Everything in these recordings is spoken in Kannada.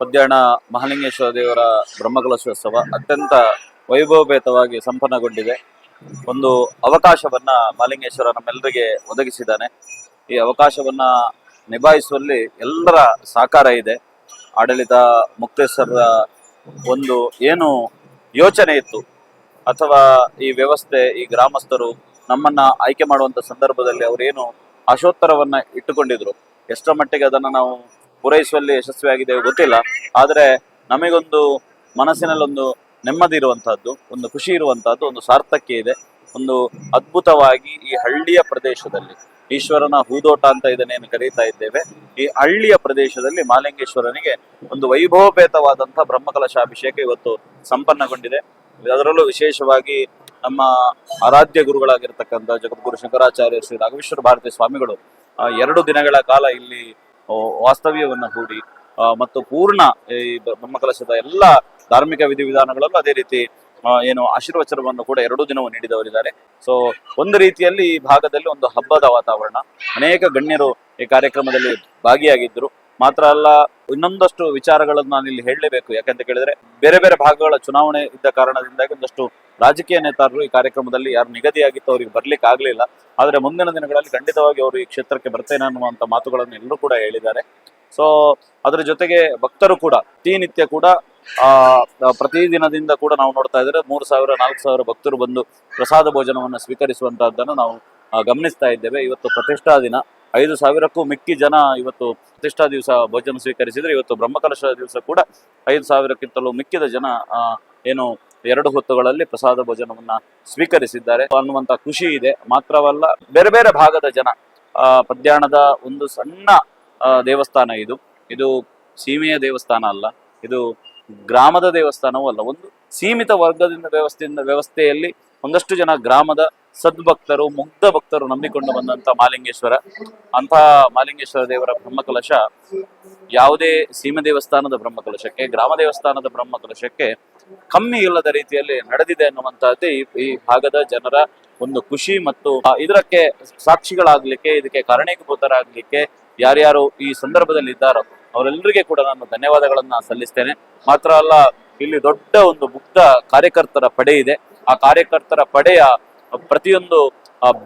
ಪದ್ಯಾಣ ಮಹಾಲಿಂಗೇಶ್ವರ ದೇವರ ಬ್ರಹ್ಮಕಲಶೋತ್ಸವ ಅತ್ಯಂತ ವೈಭವಪೇತವಾಗಿ ಸಂಪನ್ನಗೊಂಡಿದೆ. ಒಂದು ಅವಕಾಶವನ್ನ ಮಹಾಲಿಂಗೇಶ್ವರ ನಮ್ಮೆಲ್ಲರಿಗೆ ಒದಗಿಸಿದ್ದಾನೆ. ಈ ಅವಕಾಶವನ್ನ ನಿಭಾಯಿಸುವಲ್ಲಿ ಎಲ್ಲರ ಸಹಕಾರ ಇದೆ. ಆಡಳಿತ ಮುಕ್ತೇಶ್ವರ ಒಂದು ಏನು ಯೋಚನೆ ಇತ್ತು ಅಥವಾ ಈ ವ್ಯವಸ್ಥೆ, ಈ ಗ್ರಾಮಸ್ಥರು ನಮ್ಮನ್ನ ಆಯ್ಕೆ ಮಾಡುವಂತ ಸಂದರ್ಭದಲ್ಲಿ ಅವರೇನು ಆಶೋತ್ತರವನ್ನ ಇಟ್ಟುಕೊಂಡಿದ್ರು, ಎಷ್ಟರ ಮಟ್ಟಿಗೆ ಅದನ್ನ ನಾವು ಪೂರೈಸುವಲ್ಲಿ ಯಶಸ್ವಿಯಾಗಿದೆ ಗೊತ್ತಿಲ್ಲ. ಆದರೆ ನಮಗೊಂದು ಮನಸ್ಸಿನಲ್ಲಿ ಒಂದು ನೆಮ್ಮದಿ ಇರುವಂತಹದ್ದು, ಒಂದು ಖುಷಿ ಇರುವಂತಹದ್ದು, ಒಂದು ಸಾರ್ಥಕ್ಯ ಇದೆ. ಒಂದು ಅದ್ಭುತವಾಗಿ ಈ ಹಳ್ಳಿಯ ಪ್ರದೇಶದಲ್ಲಿ ಈಶ್ವರನ ಹೂದೋಟ ಅಂತ ಇದನ್ನೇನು ಕರೀತಾ ಇದ್ದೇವೆ, ಈ ಹಳ್ಳಿಯ ಪ್ರದೇಶದಲ್ಲಿ ಮಹಾಲಿಂಗೇಶ್ವರನಿಗೆ ಒಂದು ವೈಭವಪೇತವಾದಂತಹ ಬ್ರಹ್ಮಕಲಶಾಭಿಷೇಕ ಇವತ್ತು ಸಂಪನ್ನಗೊಂಡಿದೆ. ಅದರಲ್ಲೂ ವಿಶೇಷವಾಗಿ ನಮ್ಮ ಆರಾಧ್ಯ ಗುರುಗಳಾಗಿರ್ತಕ್ಕಂಥ ಜಗದ್ಗುರು ಶಂಕರಾಚಾರ್ಯ ಶ್ರೀ ರಾಘವೇಶ್ವರ ಭಾರತಿ ಸ್ವಾಮಿಗಳು 2 ದಿನಗಳ ಕಾಲ ಇಲ್ಲಿ ವಾಸ್ತವ್ಯವನ್ನ ಹೂಡಿ ಮತ್ತು ಪೂರ್ಣ ಈ ಬ್ರಹ್ಮಕಲಶದ ಎಲ್ಲ ಧಾರ್ಮಿಕ ವಿಧಿವಿಧಾನಗಳಲ್ಲೂ ಅದೇ ರೀತಿ ಏನು ಆಶೀರ್ವಚನವನ್ನು ಕೂಡ 2 ದಿನವೂ ನೀಡಿದವರಿದ್ದಾರೆ. ಸೊ ಒಂದು ರೀತಿಯಲ್ಲಿ ಈ ಭಾಗದಲ್ಲಿ ಒಂದು ಹಬ್ಬದ ವಾತಾವರಣ. ಅನೇಕ ಗಣ್ಯರು ಈ ಕಾರ್ಯಕ್ರಮದಲ್ಲಿ ಭಾಗಿಯಾಗಿದ್ದರು. ಮಾತ್ರ ಅಲ್ಲ, ಇನ್ನೊಂದಷ್ಟು ವಿಚಾರಗಳನ್ನು ನಾನು ಇಲ್ಲಿ ಹೇಳಲೇಬೇಕು. ಯಾಕಂತ ಕೇಳಿದ್ರೆ ಬೇರೆ ಬೇರೆ ಭಾಗಗಳ ಚುನಾವಣೆ ಇದ್ದ ಕಾರಣದಿಂದಾಗಿ ಒಂದಷ್ಟು ರಾಜಕೀಯ ನೇತಾರರು ಈ ಕಾರ್ಯಕ್ರಮದಲ್ಲಿ ಯಾರು ನಿಗದಿಯಾಗಿತ್ತು ಅವರಿಗೆ ಬರ್ಲಿಕ್ಕೆ ಆಗ್ಲಿಲ್ಲ. ಆದ್ರೆ ಮುಂದಿನ ದಿನಗಳಲ್ಲಿ ಖಂಡಿತವಾಗಿ ಅವರು ಈ ಕ್ಷೇತ್ರಕ್ಕೆ ಬರ್ತೇನೆ ಅನ್ನುವಂತ ಮಾತುಗಳನ್ನು ಎಲ್ಲರೂ ಕೂಡ ಹೇಳಿದ್ದಾರೆ. ಸೊ ಅದ್ರ ಜೊತೆಗೆ ಭಕ್ತರು ಕೂಡ ಪ್ರತಿನಿತ್ಯ ಕೂಡ ಪ್ರತಿದಿನದಿಂದ ಕೂಡ ನಾವು ನೋಡ್ತಾ ಇದ್ರೆ 3000-4000 ಭಕ್ತರು ಬಂದು ಪ್ರಸಾದ ಭೋಜನವನ್ನು ಸ್ವೀಕರಿಸುವಂತಹದ್ದನ್ನು ನಾವು ಗಮನಿಸ್ತಾ ಇದ್ದೇವೆ. ಇವತ್ತು ಪ್ರತಿಷ್ಠಾ ದಿನ, 5000ಕ್ಕೂ ಮಿಕ್ಕಿ ಜನ ಇವತ್ತು ಪ್ರತಿಷ್ಠಾ ದಿವಸ ಭೋಜನ ಸ್ವೀಕರಿಸಿದ್ರೆ, ಇವತ್ತು ಬ್ರಹ್ಮಕಲಶ ದಿವಸ ಕೂಡ 5000ಕ್ಕಿಂತಲೂ ಮಿಕ್ಕಿದ ಜನ ಏನು 2 ಹೊತ್ತುಗಳಲ್ಲಿ ಪ್ರಸಾದ ಭೋಜನವನ್ನ ಸ್ವೀಕರಿಸಿದ್ದಾರೆ ಅನ್ನುವಂತ ಖುಷಿ ಇದೆ. ಮಾತ್ರವಲ್ಲ, ಬೇರೆ ಬೇರೆ ಭಾಗದ ಜನ ಪದ್ಯಾಣದ ಒಂದು ಸಣ್ಣ ದೇವಸ್ಥಾನ ಇದು ಸೀಮೆಯ ದೇವಸ್ಥಾನ ಅಲ್ಲ, ಇದು ಗ್ರಾಮದ ದೇವಸ್ಥಾನವೂ ಅಲ್ಲ. ಒಂದು ಸೀಮಿತ ವರ್ಗದಿಂದ ವ್ಯವಸ್ಥೆಯಲ್ಲಿ ಒಂದಷ್ಟು ಜನ ಗ್ರಾಮದ ಸದ್ಭಕ್ತರು, ಮುಗ್ಧ ಭಕ್ತರು ನಂಬಿಕೊಂಡು ಬಂದಂತ ಮಹಾಲಿಂಗೇಶ್ವರ, ಅಂತ ಮಹಾಲಿಂಗೇಶ್ವರ ದೇವರ ಬ್ರಹ್ಮಕಲಶ ಯಾವುದೇ ಸೀಮೆ ದೇವಸ್ಥಾನದ ಬ್ರಹ್ಮಕಲಶಕ್ಕೆ, ಗ್ರಾಮ ದೇವಸ್ಥಾನದ ಬ್ರಹ್ಮಕಲಶಕ್ಕೆ ಕಮ್ಮಿ ಇಲ್ಲದ ರೀತಿಯಲ್ಲಿ ನಡೆದಿದೆ ಅನ್ನುವಂತಹದ್ದೇ ಈ ಭಾಗದ ಜನರ ಒಂದು ಖುಷಿ. ಮತ್ತು ಇದಕ್ಕೆ ಸಾಕ್ಷಿಗಳಾಗ್ಲಿಕ್ಕೆ, ಇದಕ್ಕೆ ಕಾರಣೀಭೂತರಾಗ್ಲಿಕ್ಕೆ ಯಾರ್ಯಾರು ಈ ಸಂದರ್ಭದಲ್ಲಿ ಇದ್ದಾರೋ ಅವರೆಲ್ಲರಿಗೆ ಕೂಡ ನಾನು ಧನ್ಯವಾದಗಳನ್ನ ಸಲ್ಲಿಸ್ತೇನೆ. ಮಾತ್ರ ಅಲ್ಲ, ಇಲ್ಲಿ ದೊಡ್ಡ ಒಂದು ಮುಗ್ಧ ಕಾರ್ಯಕರ್ತರ ಪಡೆ ಇದೆ. ಆ ಕಾರ್ಯಕರ್ತರ ಪಡೆಯ ಪ್ರತಿಯೊಂದು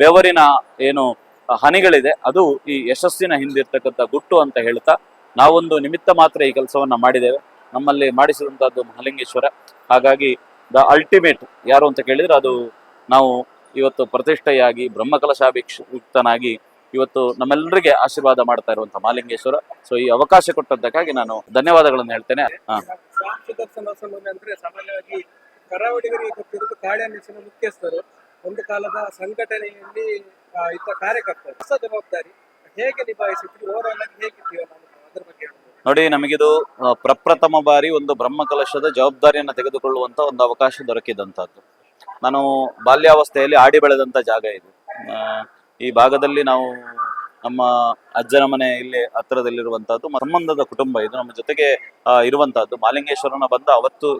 ಬೆವರಿನ ಏನು ಹನಿಗಳಿದೆ, ಅದು ಈ ಯಶಸ್ಸಿನ ಹಿಂದಿರ್ತಕ್ಕಂಥ ಗುಟ್ಟು ಅಂತ ಹೇಳ್ತಾ, ನಾವೊಂದು ನಿಮಿತ್ತ ಮಾತ್ರ ಈ ಕೆಲಸವನ್ನ ಮಾಡಿದ್ದೇವೆ. ನಮ್ಮಲ್ಲಿ ಮಾಡಿಸಿದಂತಹದ್ದು ಮಹಾಲಿಂಗೇಶ್ವರ. ಹಾಗಾಗಿ ದ ಅಲ್ಟಿಮೇಟ್ ಯಾರು ಅಂತ ಕೇಳಿದ್ರೆ ಅದು ನಾವು ಇವತ್ತು ಪ್ರತಿಷ್ಠೆಯಾಗಿ ಬ್ರಹ್ಮಕಲಶಾಭಿಷಿಕ್ತನಾಗಿ ಇವತ್ತು ನಮ್ಮೆಲ್ಲರಿಗೆ ಆಶೀರ್ವಾದ ಮಾಡ್ತಾ ಇರುವಂತ ಮಹಾಲಿಂಗೇಶ್ವರ. ಸೊ ಈ ಅವಕಾಶ ಕೊಟ್ಟದ್ದಕ್ಕಾಗಿ ನಾನು ಧನ್ಯವಾದಗಳನ್ನು ಹೇಳ್ತೇನೆ. ಸಾಮಾನ್ಯವಾಗಿ ಕರಾವಳಿಗರಿಗೆ ಗೊತ್ತಿರೋದು ಕಾಳೆ ಮಿಷನ್ ಮುಖ್ಯಸ್ಥರು, ಒಂದು ಕಾಲದ ಸಂಘಟನೆಯಲ್ಲಿ ಇದ್ದ ಕಾರ್ಯಕರ್ತರು. ಹೊಸ ಜವಾಬ್ದಾರಿ ಹೇಗೆ ನಿಭಾಯಿಸಿದ್ರಿ, ಓವರಾಲ್ ಆಗಿ ಹೇಗಿದ್ದೀವಿ ಅದ್ರ ಬಗ್ಗೆ ನೋಡಿ. ನಮಗಿದು ಪ್ರಪ್ರಥಮ ಬಾರಿ ಒಂದು ಬ್ರಹ್ಮಕಲಶದ ಜವಾಬ್ದಾರಿಯನ್ನು ತೆಗೆದುಕೊಳ್ಳುವಂತ ಒಂದು ಅವಕಾಶ ದೊರಕಿದಂತಹದ್ದು. ನಾನು ಬಾಲ್ಯಾವಸ್ಥೆಯಲ್ಲಿ ಆಡಿ ಬೆಳೆದಂತ ಜಾಗ ಇದು. ಈ ಭಾಗದಲ್ಲಿ ನಾವು ನಮ್ಮ ಅಜ್ಜನ ಮನೆ ಇಲ್ಲಿ ಹತ್ತಿರದಲ್ಲಿರುವಂತಹದ್ದು, ಸಂಬಂಧದ ಕುಟುಂಬ ಇದು ನಮ್ಮ ಜೊತೆಗೆ ಇರುವಂತಹದ್ದು. ಮಹಾಲಿಂಗೇಶ್ವರನ ಬಂದ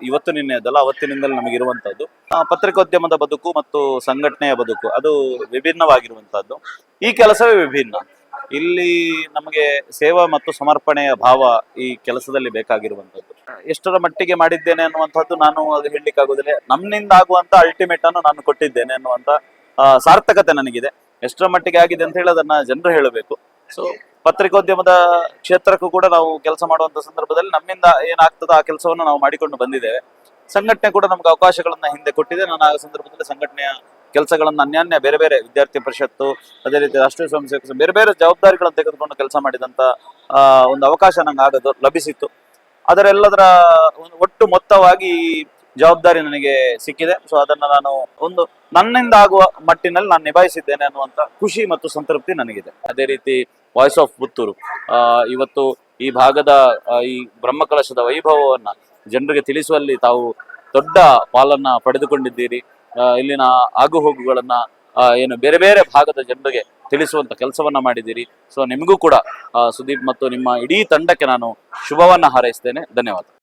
ಇವತ್ತು ನಿನ್ನೆ ಅದಲ್ಲ, ಅವತ್ತಿನಿಂದಲೇ ನಮಗಿರುವಂತಹದ್ದು. ಪತ್ರಿಕೋದ್ಯಮದ ಬದುಕು ಮತ್ತು ಸಂಘಟನೆಯ ಬದುಕು ಅದು ವಿಭಿನ್ನವಾಗಿರುವಂತಹದ್ದು. ಈ ಕೆಲಸವೇ ವಿಭಿನ್ನ. ಇಲ್ಲಿ ನಮಗೆ ಸೇವಾ ಮತ್ತು ಸಮರ್ಪಣೆಯ ಭಾವ ಈ ಕೆಲಸದಲ್ಲಿ ಬೇಕಾಗಿರುವಂತದ್ದು. ಎಷ್ಟರ ಮಟ್ಟಿಗೆ ಮಾಡಿದ್ದೇನೆ ಅನ್ನುವಂಥದ್ದು ನಾನು ಅದು ಹೇಳಲಿಕ್ಕಾಗೋದಿಲ್ಲ. ನನ್ನಿಂದ ಆಗುವಂತ ಅಲ್ಟಿಮೇಟ್ ಅನ್ನು ನಾನು ಕೊಟ್ಟಿದ್ದೇನೆ ಅನ್ನುವಂತ ಸಾರ್ಥಕತೆ ನನಗಿದೆ. ಎಷ್ಟರ ಮಟ್ಟಿಗೆ ಆಗಿದೆ ಅಂತ ಹೇಳಿ ಅದನ್ನ ಜನರು ಹೇಳಬೇಕು. ಸೊ ಪತ್ರಿಕೋದ್ಯಮದ ಕ್ಷೇತ್ರಕ್ಕೂ ಕೂಡ ನಾವು ಕೆಲಸ ಮಾಡುವಂತ ಸಂದರ್ಭದಲ್ಲಿ ನಮ್ಮಿಂದ ಏನಾಗ್ತದೋ ಆ ಕೆಲಸವನ್ನು ನಾವು ಮಾಡಿಕೊಂಡು ಬಂದಿದ್ದೇವೆ. ಸಂಘಟನೆ ಕೂಡ ನಮ್ಗೆ ಅವಕಾಶಗಳನ್ನ ಹಿಂದೆ ಕೊಟ್ಟಿದೆ. ನಾನು ಆ ಸಂದರ್ಭದಲ್ಲಿ ಸಂಘಟನೆಯ ಕೆಲಸಗಳನ್ನ ಅನ್ಯಾನ್ಯ ಬೇರೆ ಬೇರೆ ವಿದ್ಯಾರ್ಥಿ ಪರಿಷತ್ತು, ಅದೇ ರೀತಿ ರಾಷ್ಟ್ರೀಯ ಸ್ವಯಂ ಸೇವಕ ಬೇರೆ ಬೇರೆ ಜವಾಬ್ದಾರಿಗಳನ್ನು ತೆಗೆದುಕೊಂಡು ಕೆಲಸ ಮಾಡಿದಂತ ಒಂದು ಅವಕಾಶ ನಂಗೆ ಲಭಿಸಿತ್ತು. ಅದರೆಲ್ಲದರ ಒಟ್ಟು ಮೊತ್ತವಾಗಿ ಜವಾಬ್ದಾರಿ ನನಗೆ ಸಿಕ್ಕಿದೆ. ಸೊ ಅದನ್ನ ನಾನು ಒಂದು ನನ್ನಿಂದ ಆಗುವ ಮಟ್ಟಿನಲ್ಲಿ ನಾನು ನಿಭಾಯಿಸಿದ್ದೇನೆ ಅನ್ನುವಂತ ಖುಷಿ ಮತ್ತು ಸಂತೃಪ್ತಿ ನನಗಿದೆ. ಅದೇ ರೀತಿ ವಾಯ್ಸ್ ಆಫ್ ಪುತ್ತೂರು ಇವತ್ತು ಈ ಭಾಗದ ಈ ಬ್ರಹ್ಮಕಲಶದ ವೈಭವವನ್ನ ಜನರಿಗೆ ತಿಳಿಸುವಲ್ಲಿ ತಾವು ದೊಡ್ಡ ಪಾಲನ್ನ ಪಡೆದುಕೊಂಡಿದ್ದೀರಿ. ಇಲ್ಲಿನ ಆಗುಹೋಗುಗಳನ್ನ ಏನು ಬೇರೆ ಬೇರೆ ಭಾಗದ ಜನರಿಗೆ ತಿಳಿಸುವಂತ ಕೆಲಸವನ್ನ ಮಾಡಿದ್ದೀರಿ. ಸೊ ನಿಮಗೂ ಕೂಡ ಸುದೀಪ್ ಮತ್ತು ನಿಮ್ಮ ಇಡೀ ತಂಡಕ್ಕೆ ನಾನು ಶುಭವನ್ನ ಹಾರೈಸ್ತೇನೆ. ಧನ್ಯವಾದ.